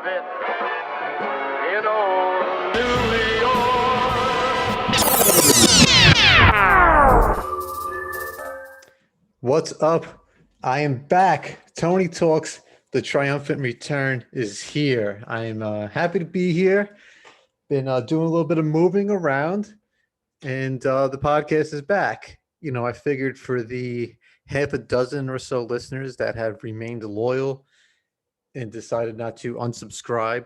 of it in old New York. What's up? I am back. Tony Talks, the triumphant return is here. I'm happy to be here. Been doing a little bit of moving around, and the podcast is back. I figured for the half a dozen or so listeners that have remained loyal and decided not to unsubscribe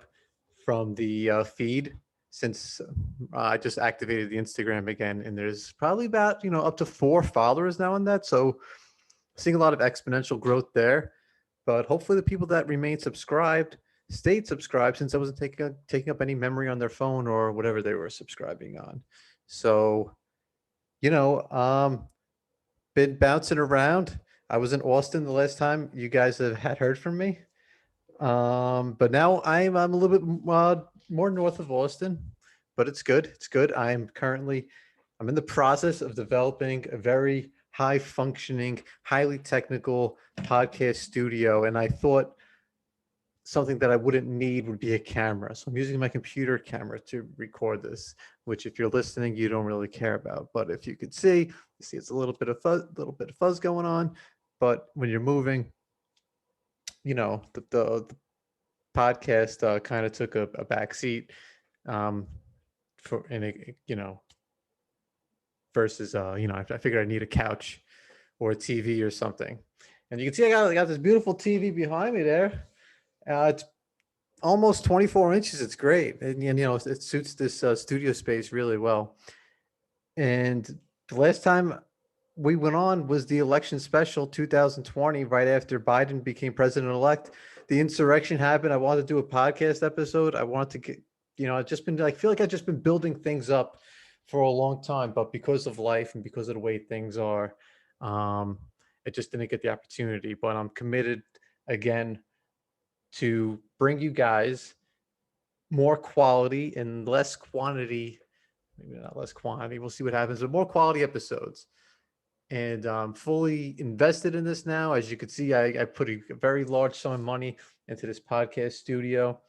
from the feed since I just activated the Instagram again, and there's probably about up to 4 followers now on that. So seeing a lot of exponential growth there. But hopefully, the people that remain subscribed stayed subscribed since I wasn't taking up any memory on their phone or whatever they were subscribing on. So, you know, um, been bouncing around. I was in Austin the last time you guys had heard from me. But now I'm a little bit more north of Austin, but it's good. It's good. I'm in the process of developing a very high functioning, highly technical podcast studio, and I thought something that I wouldn't need would be a camera. So I'm using my computer camera to record this, which if you're listening, you don't really care about. But if you could see, you see it's a little bit of fuzz going on. But when you're moving, the podcast kind of took a back seat um, for and it, versus I figured I need a couch or a TV or something. And you can see I got this beautiful TV behind me there. It's almost 24 inches. It's great, and it suits this studio space really well. And the last time we went on was the election special 2020, right after Biden became president elect. The insurrection happened. I wanted to do a podcast episode. I wanted to get, I've just been like, feel like I've just been building things up for a long time, but because of life and because of the way things are, um, I just didn't get the opportunity. But I'm committed again to bring you guys more quality and less quantity. Maybe not less quantity. We'll see what happens, but more quality episodes. And I'm fully invested in this now. As you can see, I put a very large sum of money into this podcast studio,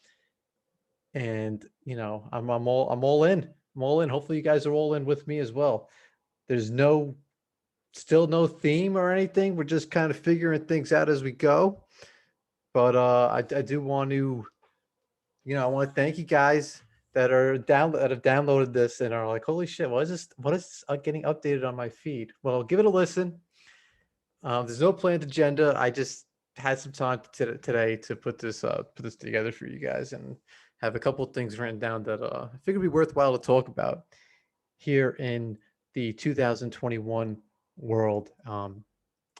and I'm all in. I'm all in. Hopefully, you guys are all in with me as well. There's still no theme or anything. We're just kind of figuring things out as we go. But I do want to, I want to thank you guys that have downloaded this and are like, holy shit, what is this getting updated on my feed? Well, give it a listen. There's no planned agenda. I just had some time today to put this together for you guys and have a couple of things written down that I figured would be worthwhile to talk about here in the 2021 world,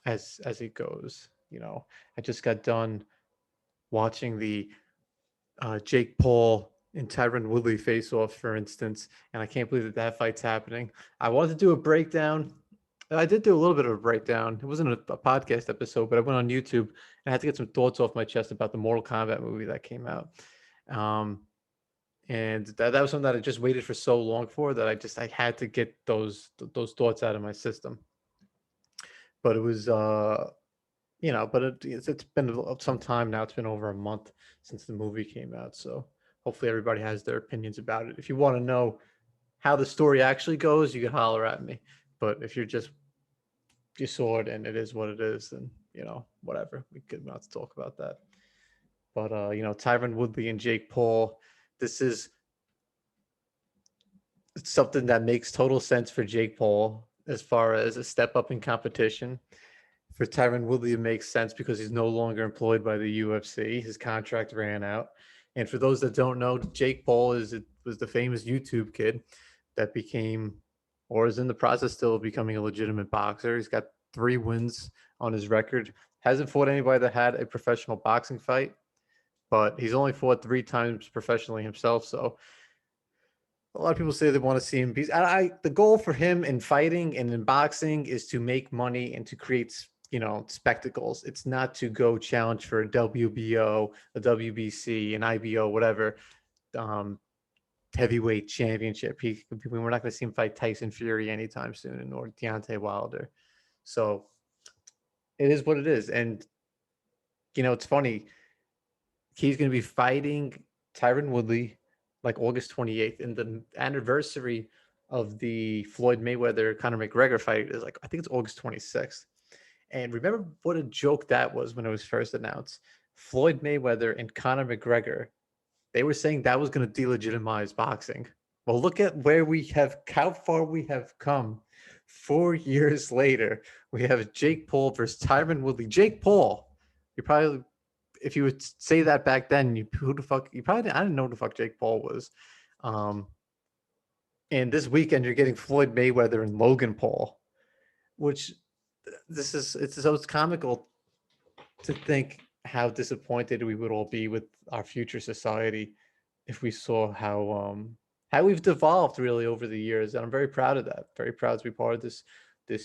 as it goes. I just got done watching the Jake Paul and Tyron Woodley face off, for instance, and I can't believe that fight's happening. I wanted to do a breakdown. I did do a little bit of a breakdown. It wasn't a podcast episode, but I went on YouTube and I had to get some thoughts off my chest about the Mortal Kombat movie that came out. Um, and that was something that I just waited for so long for that I had to get those thoughts out of my system. But it was but it's been some time now. It's been over a month since the movie came out, so hopefully everybody has their opinions about it. If you want to know how the story actually goes, you can holler at me. But if you saw it and it is what it is, then whatever. We could not talk about that. But Tyron Woodley and Jake Paul, this is something that makes total sense for Jake Paul as far as a step up in competition. For Tyron Woodley, it makes sense because he's no longer employed by the UFC. His contract ran out. And for those that don't know, Jake Paul was the famous YouTube kid that became, or is in the process still of becoming, a legitimate boxer. He's got 3 wins on his record. Hasn't fought anybody that had a professional boxing fight, but he's only fought 3 times professionally himself. So a lot of people say they want to see him. The goal for him in fighting and in boxing is to make money and to create spectacles. It's not to go challenge for a WBO, a WBC, an IBO, whatever heavyweight championship. We're not going to see him fight Tyson Fury anytime soon, or Deontay Wilder. So it is what it is. And it's funny. He's going to be fighting Tyron Woodley like August 28th, and the anniversary of the Floyd Mayweather Conor McGregor fight is like, I think it's August 26th. And remember what a joke that was when it was first announced. Floyd Mayweather and Conor McGregor, they were saying that was going to delegitimize boxing. Well, look at where we have, how far we have come. 4 years later, we have Jake Paul versus Tyron Woodley. Jake Paul, you probably, if you would say that back then, who the fuck, you probably, I didn't know who the fuck Jake Paul was. And this weekend, you're getting Floyd Mayweather and Logan Paul, which it's comical to think how disappointed we would all be with our future society if we saw how we've devolved really over the years. And I'm very proud of that. Very proud to be part of this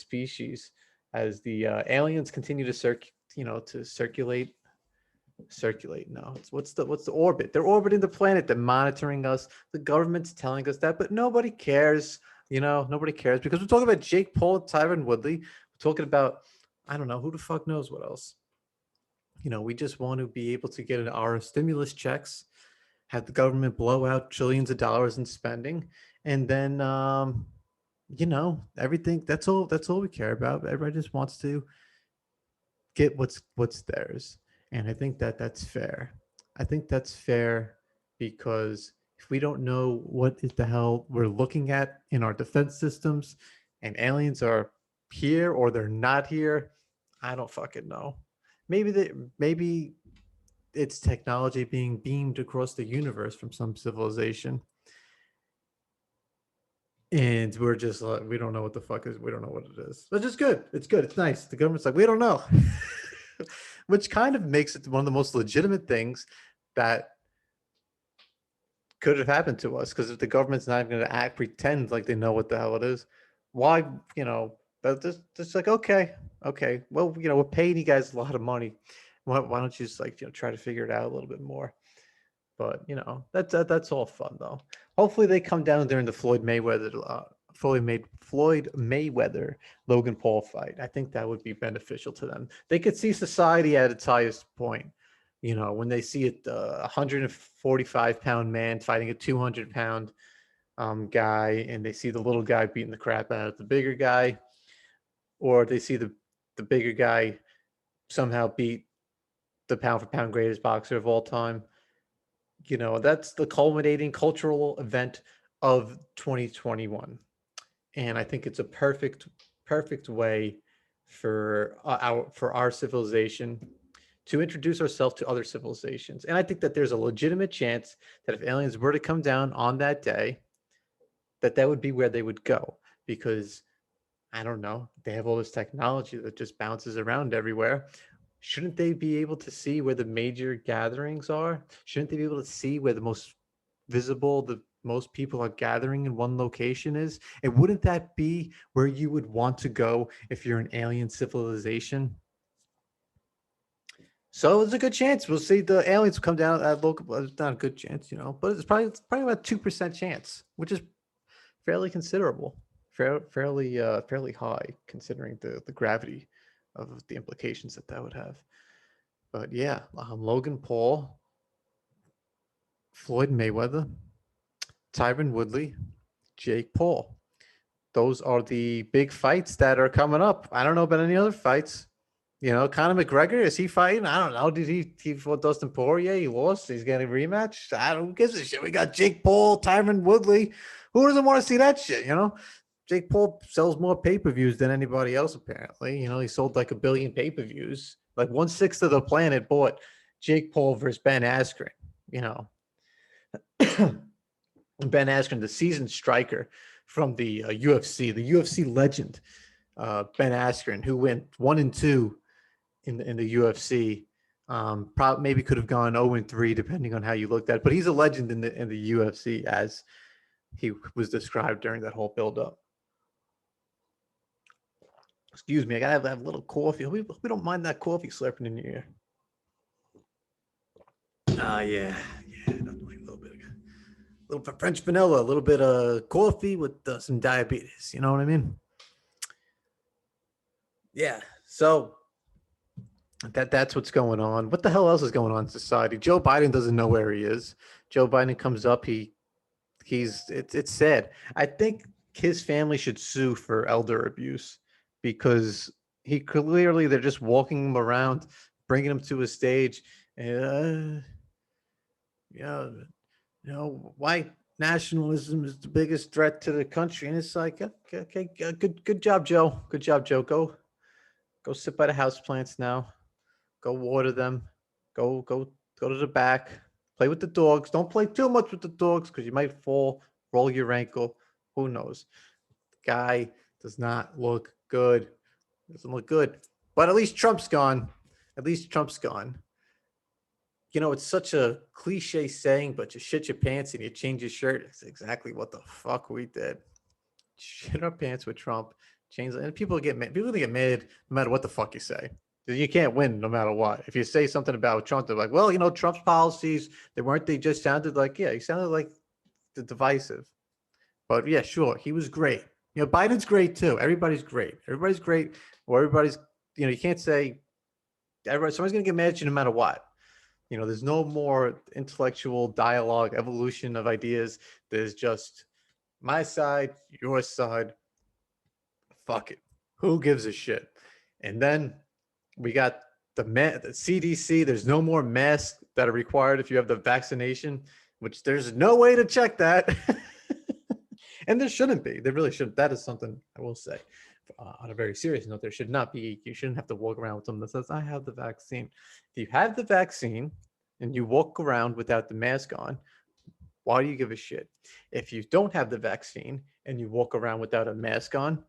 species as the aliens continue to circulate. No, what's the orbit? They're orbiting the planet. They're monitoring us. The government's telling us that, but nobody cares. Nobody cares because we're talking about Jake Paul, Tyron Woodley. We're talking about, I don't know, who the fuck knows what else. We just want to be able to get our stimulus checks, have the government blow out trillions of dollars in spending, and then everything. That's all we care about. Everybody just wants to get what's theirs. And I think that's fair. I think that's fair because if we don't know what is the hell we're looking at in our defense systems and aliens are here or they're not here, I don't fucking know. Maybe it's technology being beamed across the universe from some civilization. And we're just like, we don't know what the fuck is, we don't know what it is. But it's good. It's good. It's nice. The government's like, we don't know. Which kind of makes it one of the most legitimate things that could have happened to us. Because if the government's not even going to pretend like they know what the hell it is, why, but just like, okay, well, we're paying you guys a lot of money. Why don't you just try to figure it out a little bit more? But that's all fun though. Hopefully they come down during the Floyd Mayweather Logan Paul fight. I think that would be beneficial to them. They could see society at its highest point. When they see a 145-pound man fighting a 200-pound guy, and they see the little guy beating the crap out of the bigger guy, or they see the bigger guy somehow beat the pound-for-pound greatest boxer of all time. That's the culminating cultural event of 2021. And I think it's a perfect way for our civilization to introduce ourselves to other civilizations. And I think that there's a legitimate chance that if aliens were to come down on that day, that would be where they would go. Because, I don't know, they have all this technology that just bounces around everywhere. Shouldn't they be able to see where the major gatherings are? Shouldn't they be able to see where the most visible, the most people are gathering in one location is? And wouldn't that be where you would want to go if you're an alien civilization? So there's a good chance we'll see the aliens come down at local. It's not a good chance, but it's probably about 2% chance, which is fairly considerable, fairly high considering the gravity of the implications that would have. But yeah, Logan Paul, Floyd Mayweather, Tyron Woodley, Jake Paul. Those are the big fights that are coming up. I don't know about any other fights. Conor McGregor, is he fighting? I don't know. Did he fought Dustin Poirier? He lost. He's getting a rematch. I don't give a shit. We got Jake Paul, Tyron Woodley. Who doesn't want to see that shit? Jake Paul sells more pay-per-views than anybody else, apparently. He sold like 1 billion pay-per-views. Like 1/6 of the planet bought Jake Paul versus Ben Askren. Ben Askren, the seasoned striker from the UFC, the UFC legend, Ben Askren, who went 1-2 in the UFC. Probably maybe could have gone 0-3 depending on how you looked at it. But he's a legend in the UFC as he was described during that whole build-up. Excuse me, I gotta have a little coffee. We don't mind that coffee slurping in your ear. Yeah, a little French vanilla, a little bit of coffee with some diabetes. You know what I mean? Yeah. So That's what's going on. What the hell else is going on in society? Joe Biden doesn't know where he is. Joe Biden comes up, it's sad. I think his family should sue for elder abuse because he clearly they're just walking him around, bringing him to a stage, and yeah, white nationalism is the biggest threat to the country, and it's like, okay, good job, Joe. Good job, Joe. Go sit by the house plants now. Go water them. Go to the back. Play with the dogs. Don't play too much with the dogs because you might fall, roll your ankle. Who knows? The guy does not look good. Doesn't look good. But at least Trump's gone. At least Trump's gone. It's such a cliche saying, but you shit your pants and you change your shirt. It's exactly what the fuck we did. Shit our pants with Trump. Change, and people get mad. People get mad no matter what the fuck you say. You can't win no matter what. If you say something about Trump, they're like, well, Trump's policies, they just sounded like, yeah, he sounded like the divisive. But yeah, sure, he was great. Biden's great too. Everybody's great. Everybody's great. Or everybody's, you can't say somebody's gonna get mad at you no matter what. There's no more intellectual dialogue, evolution of ideas. There's just my side, your side. Fuck it. Who gives a shit? And then we got the CDC. There's no more masks that are required if you have the vaccination, which there's no way to check that. And there shouldn't be. There really shouldn't. That is something I will say. On a very serious note, there should not be. You shouldn't have to walk around with someone that says, "I have the vaccine." If you have the vaccine and you walk around without the mask on, why do you give a shit? If you don't have the vaccine and you walk around without a mask on,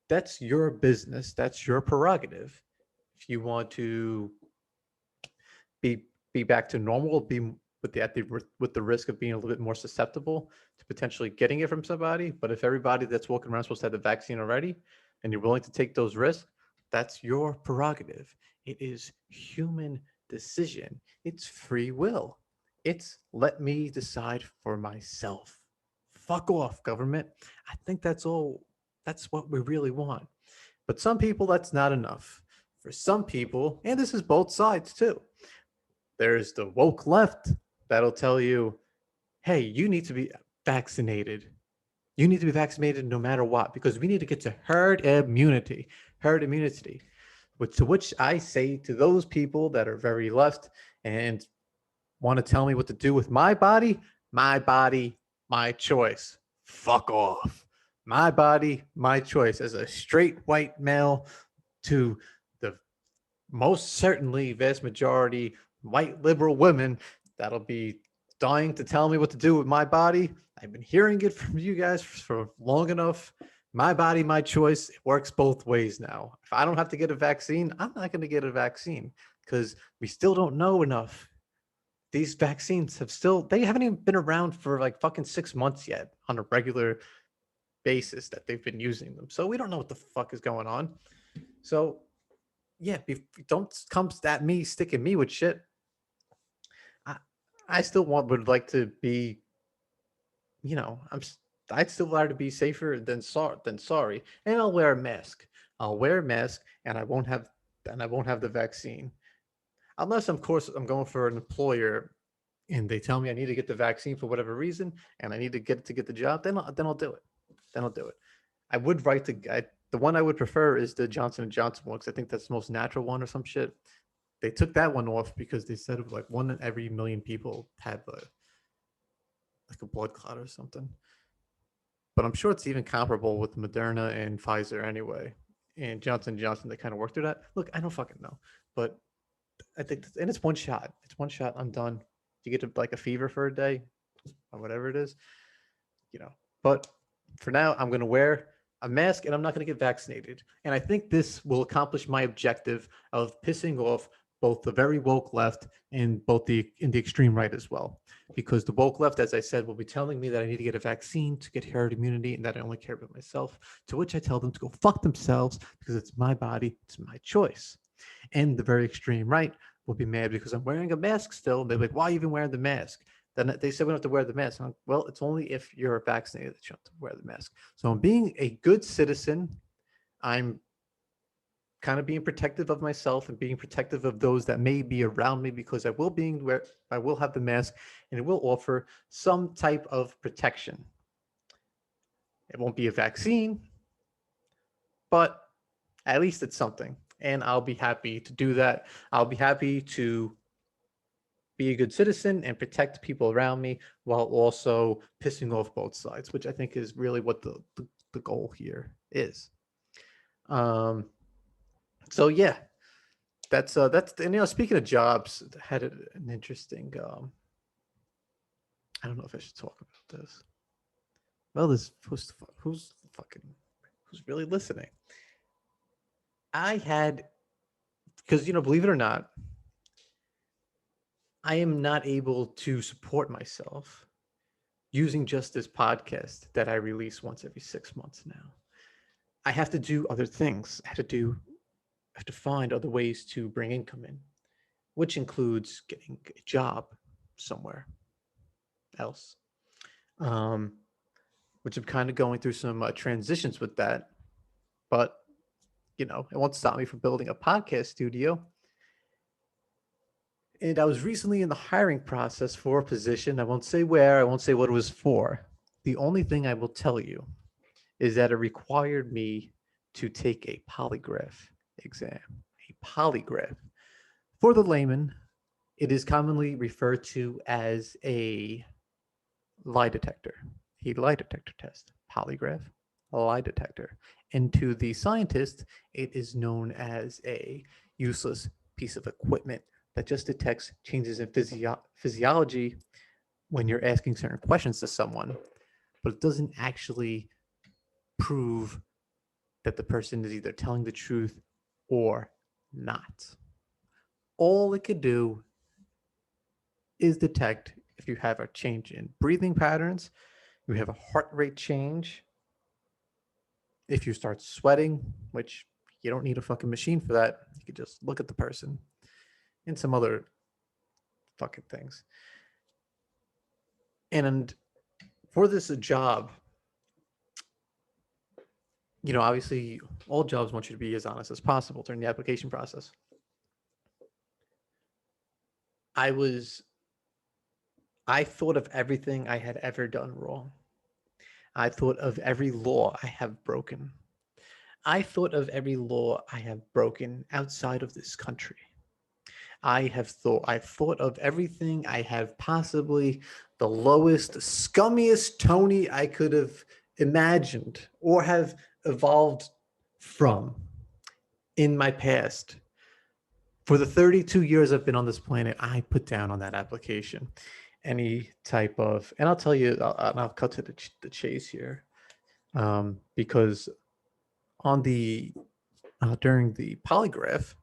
that's your business. That's your prerogative. If you want to be back to normal, be with the risk of being a little bit more susceptible to potentially getting it from somebody. But if everybody that's walking around is supposed to have the vaccine already, and you're willing to take those risks, that's your prerogative. It is human decision. It's free will. It's let me decide for myself. Fuck off, government. I think that's all. That's what we really want. But some people, that's not enough. For some people, and this is both sides too, there's the woke left that'll tell you, hey, you need to be vaccinated. You need to be vaccinated no matter what, because we need to get to herd immunity. Herd immunity. To which I say to those people that are very left and want to tell me what to do with my body, my choice. Fuck off. My body, my choice. As a straight white male to the most certainly vast majority white liberal women that'll be dying to tell me what to do with my body. I've been hearing it from you guys for long enough. My body, my choice. It works both ways now. If I don't have to get a vaccine, I'm not going to get a vaccine because we still don't know enough. These vaccines they haven't even been around for like fucking 6 months yet on a regular basis that they've been using them. So we don't know what the fuck is going on. So yeah, don't come at me, sticking me with shit. I still would like to be, I'd still like to be safer than sorry, and I'll wear a mask. I'll wear a mask, and I won't have the vaccine, unless of course I'm going for an employer, and they tell me I need to get the vaccine for whatever reason, and I need to get the job. Then I'll do it. Then I'll do it. I would write the one I would prefer is the Johnson and Johnson one because I think that's the most natural one or some shit. They took that one off because they said it was like 1 in every million people had like a blood clot or something. But I'm sure it's even comparable with Moderna and Pfizer anyway. And Johnson & Johnson, they kind of worked through that. Look, I don't fucking know. But I think, and it's one shot. It's one shot. I'm done. You get to like a fever for a day or whatever it is, But for now, I'm going to wear a mask and I'm not going to get vaccinated. And I think this will accomplish my objective of pissing off both the very woke left and the extreme right as well. Because the woke left, as I said, will be telling me that I need to get a vaccine to get herd immunity and that I only care about myself, to which I tell them to go fuck themselves because it's my body, it's my choice. And the very extreme right will be mad because I'm wearing a mask still. They're like, why are you even wearing the mask? Then they said we don't have to wear the mask. Like, well, it's only if you're vaccinated that you have to wear the mask. So I'm being a good citizen. I'm kind of being protective of myself and being protective of those that may be around me, because I will have the mask, and it will offer some type of protection. It won't be a vaccine, but at least it's something. And I'll be happy to do that. I'll be happy to be a good citizen and protect people around me while also pissing off both sides, which I think is really what the goal here is. Um, so yeah, that's and speaking of jobs, I had an interesting. I don't know if I should talk about this. Well, this who's really listening? I had, because believe it or not, I am not able to support myself using just this podcast that I release once every 6 months now. I have to do other things. I have to find other ways to bring income in, which includes getting a job somewhere else. Which I'm kind of going through some transitions with that, but it won't stop me from building a podcast studio. And I was recently in the hiring process for a position. I won't say where, I won't say what it was for. The only thing I will tell you is that it required me to take a polygraph exam. A polygraph. For the layman, it is commonly referred to as a lie detector. A lie detector test. Polygraph, a lie detector. And to the scientist, it is known as a useless piece of equipment that just detects changes in physiology when you're asking certain questions to someone, but it doesn't actually prove that the person is either telling the truth or not. All it could do is detect if you have a change in breathing patterns, you have a heart rate change, if you start sweating, which you don't need a fucking machine for that. You could just look at the person, and some other fucking things. And for this job, obviously all jobs want you to be as honest as possible during the application process. I thought of everything I had ever done wrong. I thought of every law I have broken. I thought of every law I have broken outside of this country. I've thought of everything I have possibly, the lowest, scummiest Tony I could have imagined or have evolved from in my past. For the 32 years I've been on this planet, I put down on that application any type of, and I'll tell you, I'll cut to the chase here, because on during the polygraph,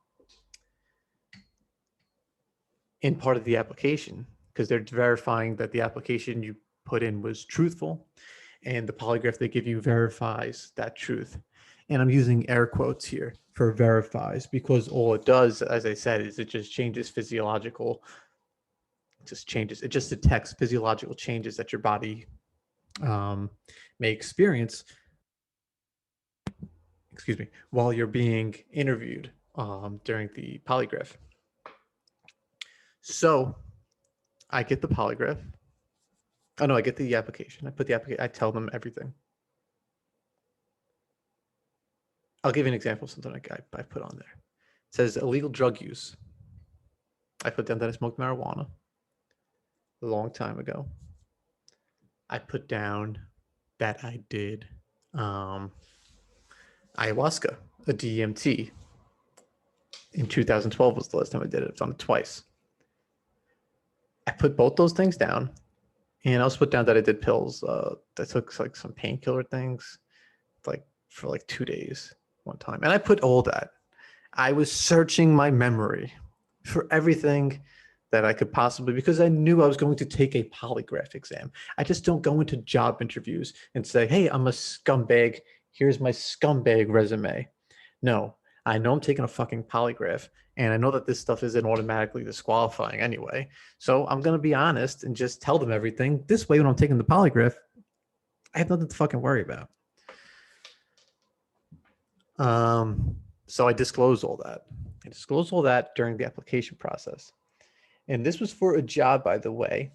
in part of the application, because they're verifying that the application you put in was truthful, and the polygraph they give you verifies that truth. And I'm using air quotes here for verifies, because all it does, as I said, is it just changes it just detects physiological changes that your body may experience, while you're being interviewed during the polygraph. So I get the polygraph. Oh no, I get the application. I put the application. I tell them everything. I'll give you an example of something I put on there. It says illegal drug use. I put down that I smoked marijuana a long time ago. I put down that I did ayahuasca, a DMT. In 2012 was the last time I did it. I've done it twice. I put both those things down, and I also put down that I did pills. I took like some painkiller things, like for like 2 days one time, and I put all that. I was searching my memory for everything that I could possibly, because I knew I was going to take a polygraph exam. I just don't go into job interviews and say, hey, I'm a scumbag. Here's my scumbag resume. No, I know I'm taking a fucking polygraph, and I know that this stuff isn't automatically disqualifying anyway. So I'm going to be honest and just tell them everything. This way, when I'm taking the polygraph, I have nothing to fucking worry about. So I disclosed all that. I disclosed all that during the application process. And this was for a job, by the way.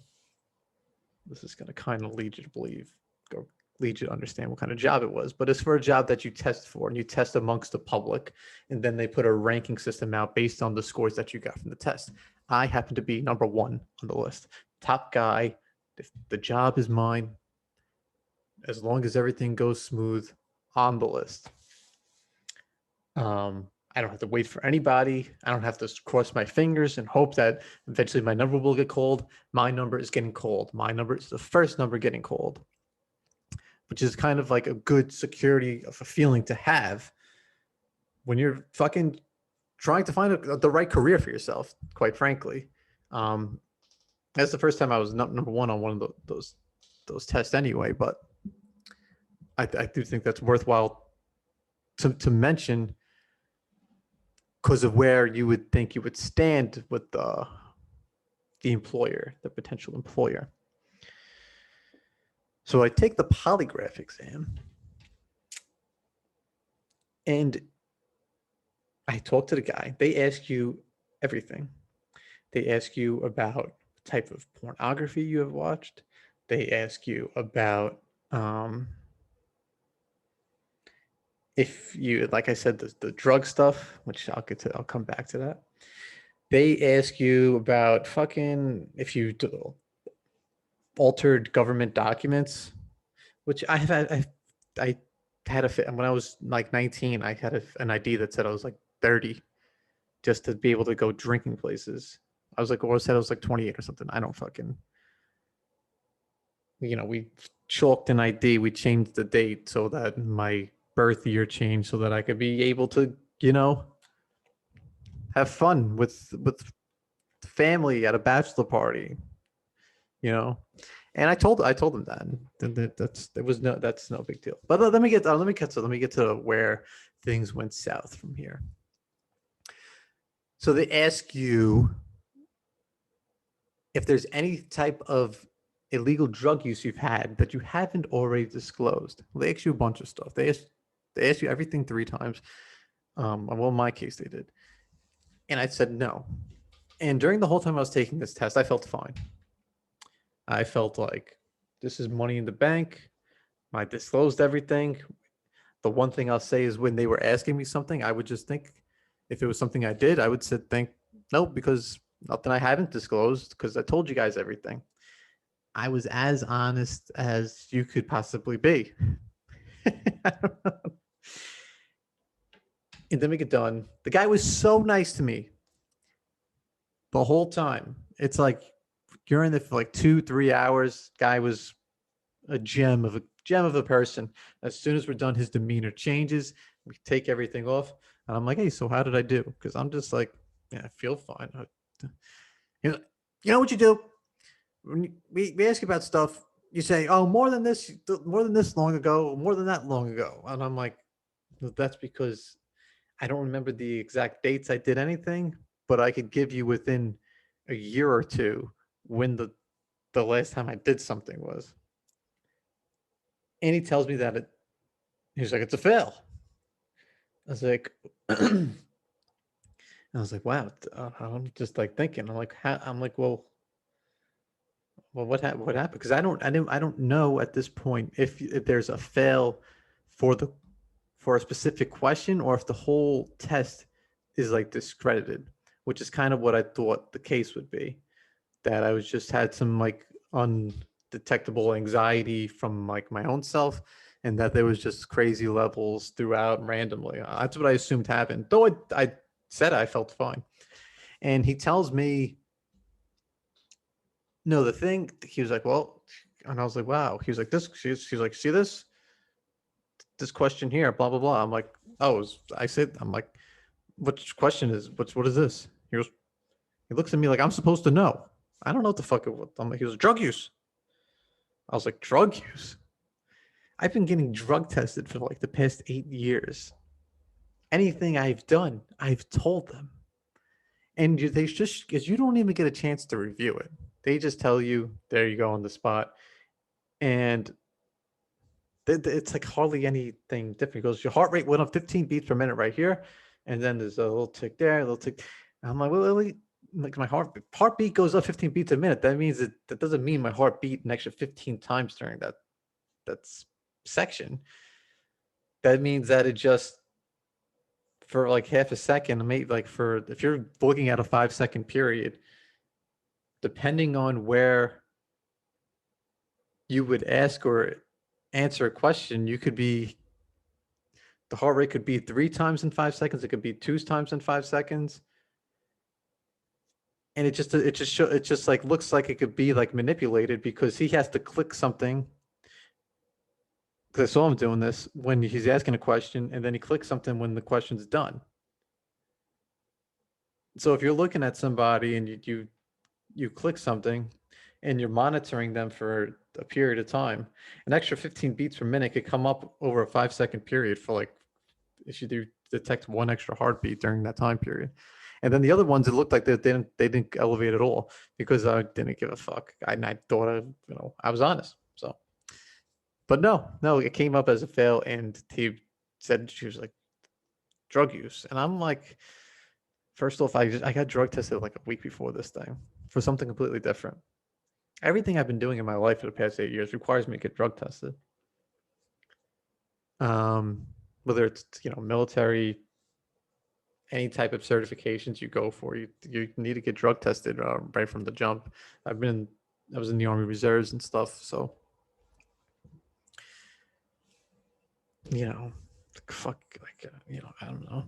This is going to kind of lead you to believe, or lead you to understand what kind of job it was. But it's for a job that you test for, and you test amongst the public. And then they put a ranking system out based on the scores that you got from the test. I happen to be number one on the list. Top guy. If the job is mine, as long as everything goes smooth, on the list. I don't have to wait for anybody. I don't have to cross my fingers and hope that eventually my number will get called. My number is getting called. My number is the first number getting called, which is kind of like a good security of a feeling to have when you're fucking trying to find the right career for yourself, quite frankly. That's the first time I was number one on one of those tests anyway, but I do think that's worthwhile to mention, because of where you would think you would stand with the employer, the potential employer. So I take the polygraph exam, and I talk to the guy. They ask you everything. They ask you about the type of pornography you have watched. They ask you about if you, like I said, the drug stuff, which I'll come back to that. They ask you about fucking if you altered government documents, which I had when I was like 19, I had an ID that said I was like 30, just to be able to go drinking places. I was like, or said I was like 28 or something. I don't fucking, we chalked an ID. We changed the date so that my birth year changed so that I could be able to, have fun with family at a bachelor party, and I told them that's no big deal. But let me get to where things went south from here. So they ask you if there's any type of illegal drug use you've had that you haven't already disclosed. They ask you a bunch of stuff. They ask you everything 3 times. Well, in my case, they did. And I said no. And during the whole time I was taking this test, I felt fine. I felt like this is money in the bank. I disclosed everything. The one thing I'll say is when they were asking me something, I would just think, if it was something I did, I would think, no, because nothing I haven't disclosed, because I told you guys everything. I was as honest as you could possibly be. And then we get done. The guy was so nice to me the whole time. It's like you're in there for like 2-3 hours. Guy was a gem of a person. As soon as we're done, his demeanor changes. We take everything off, and I'm like, hey, so how did I do? Because I'm just like, yeah, I feel fine. You know what you do? When we ask you about stuff, you say, oh, more than this long ago, more than that long ago. And I'm like, well, that's because I don't remember the exact dates I did anything, but I could give you within a year or two when the last time I did something was. And he tells me that he's like, it's a fail. I was like, I was like, wow. I'm just like thinking, I'm like, well, what happened? Because I don't know at this point if there's a fail for a specific question, or if the whole test is like discredited, which is kind of what I thought the case would be. That I was just had some like undetectable anxiety from like my own self, and that there was just crazy levels throughout randomly. That's what I assumed happened. Though I said I felt fine. And he tells me, no, the thing, he was like, well, and I was like, wow. He was like, she's like, see this question here, blah, blah, blah. I'm like, oh, I'm like, which question is, what is this? He looks at me like I'm supposed to know. I don't know what the fuck it was. I'm like, he was drug use. I was like, drug use? I've been getting drug tested for like the past 8 years. Anything I've done, I've told them. And they just, because you don't even get a chance to review it. They just tell you, there you go on the spot. And it's like hardly anything different. It goes, your heart rate went up 15 beats per minute right here. and then there's a little tick there, a little tick. I'm like, well, like my heartbeat goes up 15 beats a minute. That means that doesn't mean my heart beat an extra 15 times during that section. That means that it just for like half a second, maybe like for if you're looking at a 5 second period, depending on where you would ask or answer a question, you could be the heart rate could be 3 times in 5 seconds. It could be 2 times in 5 seconds. And it just like looks like it could be like manipulated because he has to click something. Because I saw him doing this when he's asking a question, and then he clicks something when the question's done. So if you're looking at somebody and you click something and you're monitoring them for a period of time, an extra 15 beats per minute could come up over a 5 second period for like if you do detect one extra heartbeat during that time period. And then the other ones, it looked like they didn't elevate at all because I didn't give a fuck. I thought I was honest. So, but no, it came up as a fail, and he said she was like drug use, and I'm like, first off, I got drug tested like a week before this thing for something completely different. Everything I've been doing in my life for the past 8 years requires me to get drug tested. Whether it's military, any type of certifications you go for, you need to get drug tested right from the jump. I was in the Army Reserves and stuff, so fuck, like I don't know.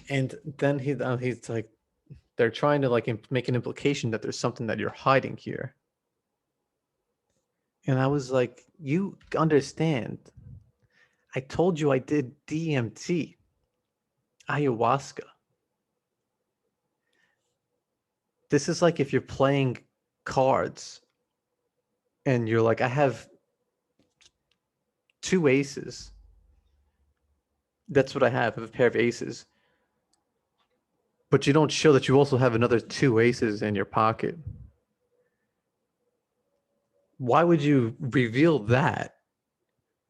And then he's like, they're trying to like make an implication that there's something that you're hiding here. And I was like, you understand? I told you I did DMT, ayahuasca. This is like if you're playing cards and you're like, I have 2 aces. That's what I have a pair of aces. But you don't show that you also have another 2 aces in your pocket. Why would you reveal that,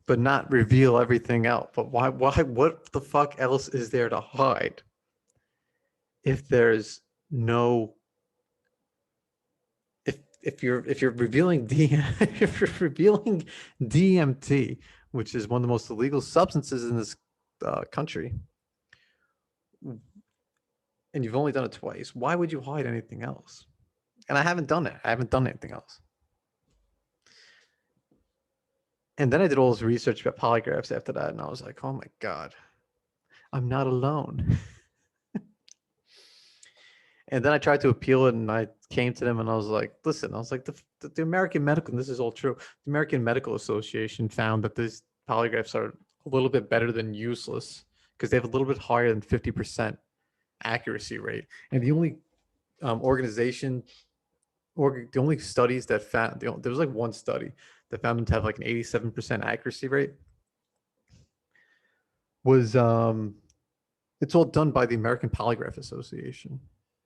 but not reveal everything else? But why, what the fuck else is there to hide? If there's no, if you're revealing if you're revealing DMT, which is one of the most illegal substances in this country, and you've only done it twice, why would you hide anything else? And I haven't done it. I haven't done anything else. And then I did all this research about polygraphs after that, and I was like, oh my God, I'm not alone. And then I tried to appeal it, and I came to them and I was like, listen, I was like, the American Medical, and this is all true, the American Medical Association found that these polygraphs are a little bit better than useless because they have a little bit higher than 50% accuracy rate. And the only organization, or the only studies that found, there was like one study that found them to have like an 87% accuracy rate was, it's all done by the American Polygraph Association,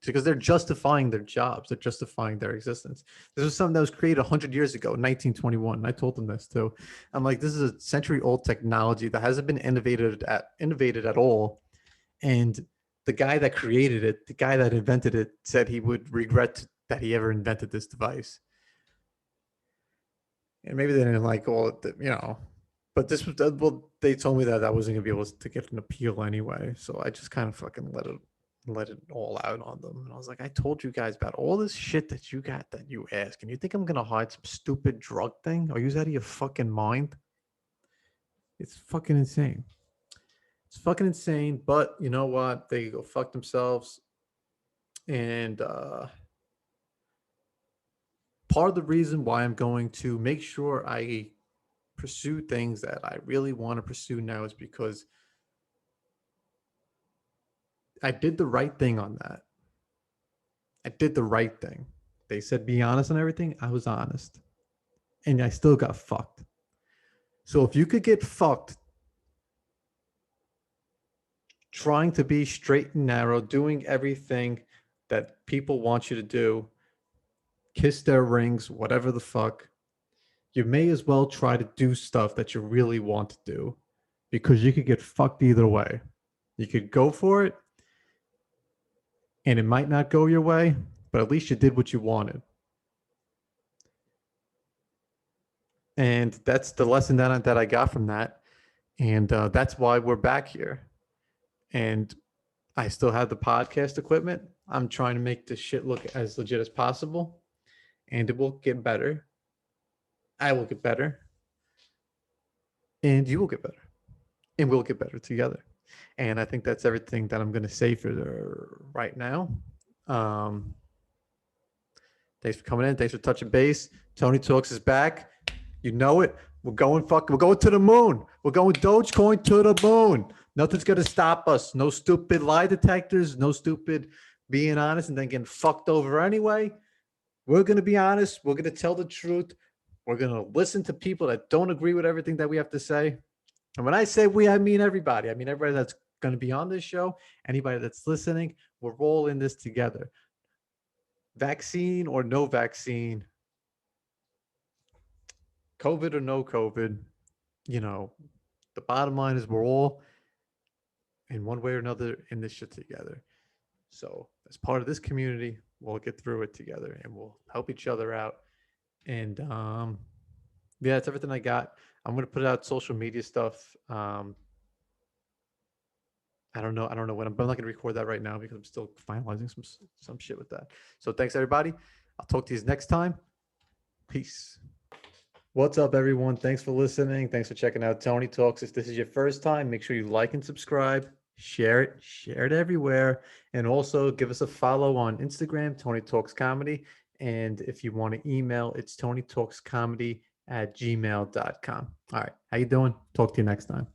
because they're justifying their jobs. They're justifying their existence. This was something that was created 100 years ago, 1921. I told them this too. I'm like, this is a century-old technology that hasn't been innovated at all. And the guy that created it, the guy that invented it, said he would regret that he ever invented this device. And maybe they didn't like all, but this was, well, they told me that I wasn't gonna be able to get an appeal anyway. So I just kind of fucking let it all out on them. And I was like, I told you guys about all this shit that you got that you ask, and you think I'm gonna hide some stupid drug thing? Are you out of your fucking mind? It's fucking insane. It's fucking insane. But you know what? They go fuck themselves. And part of the reason why I'm going to make sure I pursue things that I really want to pursue now is because I did the right thing on that. I did the right thing. They said be honest on everything. I was honest. And I still got fucked. So if you could get fucked trying to be straight and narrow, doing everything that people want you to do, kiss their rings, whatever the fuck, you may as well try to do stuff that you really want to do, because you could get fucked either way. You could go for it, and it might not go your way, but at least you did what you wanted. And that's the lesson that I got from that. And that's why we're back here. And I still have the podcast equipment. I'm trying to make this shit look as legit as possible. And it will get better. I will get better. And you will get better. And we'll get better together. And I think that's everything that I'm going to say for right now. Thanks for coming in. Thanks for touching base. Tony Talks is back. You know it. We're going to the moon. We're going Dogecoin to the moon. Nothing's going to stop us. No stupid lie detectors. No stupid being honest and then getting fucked over anyway. We're going to be honest. We're going to tell the truth. We're going to listen to people that don't agree with everything that we have to say. And when I say we, I mean everybody. I mean everybody that's going to be on this show, anybody that's listening. We're all in this together. Vaccine or no vaccine, COVID or no COVID, the bottom line is we're all in one way or another in this shit together. So as part of this community, we'll get through it together and we'll help each other out. And yeah, that's everything I got. I'm going to put out social media stuff. I don't know when but I'm not going to record that right now because I'm still finalizing some shit with that. So thanks everybody. I'll talk to you next time. Peace. What's up, everyone? Thanks for listening. Thanks for checking out Tony Talks. If this is your first time, make sure you like and subscribe, share it everywhere, and also give us a follow on Instagram, Tony Talks Comedy. And if you want to email, it's tonytalkscomedy@gmail.com. All right. How you doing? Talk to you next time.